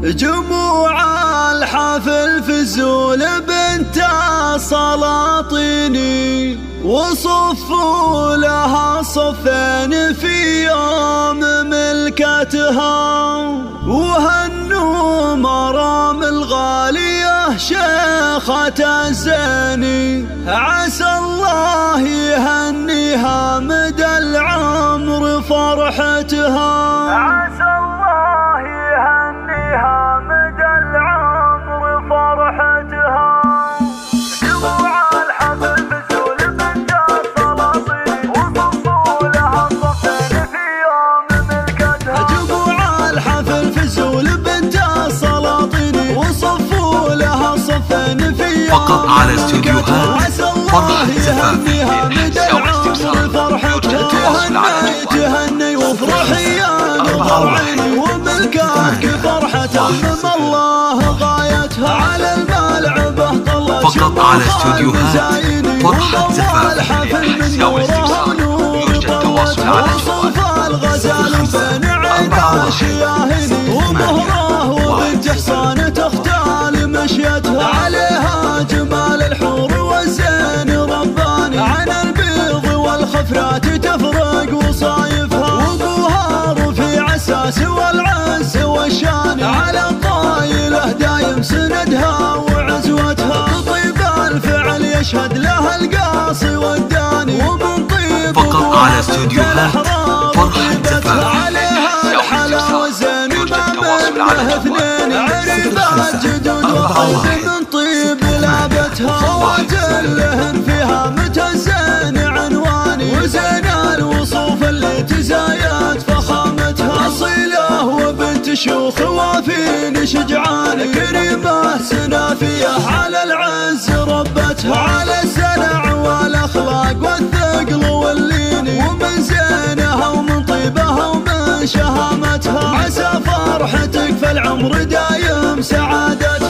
جموع الحفل فزول بنت سلاطيني، وصفوا لها صفين في يوم ملكتها، وهنوا مرام الغالية شيخة الزيني، عسى الله يهنيها مدى العمر فرحتها، عسى الله يهنيها مدى العمر فرحتها. جموع الحفل فزول بنت سلاطيني، وصفوا لها صفين في يوم ملكتها. جموع الحفل فزول بنت سلاطيني، وصفوا لها صفين في يوم فقط على استوديوهات فرحة زفاف. مدى العمر فرحتها، تهني وافرحي يا نور عيني، وملكاك فرحة من الله غايتها، على الملعبة طلت فقط على استوديوهات فرحة زفاف. للحجز أو الاستفسار يرجى التواصل على الغزال بين عيد الشياهين، ومهره وبنت حصان تختال مشيتها، عليها جمال الحور والزين رباني، عن البيض والخفرات تفرق وصايفها، وابوها رفيع الساس والعز والشان، على الطايله دايم سندها وعزوتها، طيب الفعل يشهد لها القاصي والداني، ومن طيب فقط على استوديوهات فرحة زفاف. عليها الحلا والزين ما منه اثنين، عرفات جدود وخلف من طيب لابتها، واجلهن فيها متزين عنواني، وزين الوصوف اللي تزايد فخامتها، اصيله وبنت شيوخ وافين شجعان، كريمه سنافيه على العز ربتها، على السنع والاخلاق والثقل واللين، ومن زينها ومن طيبها ومن شهامتها، عسى فرحتك في العمر دايم سعادتها.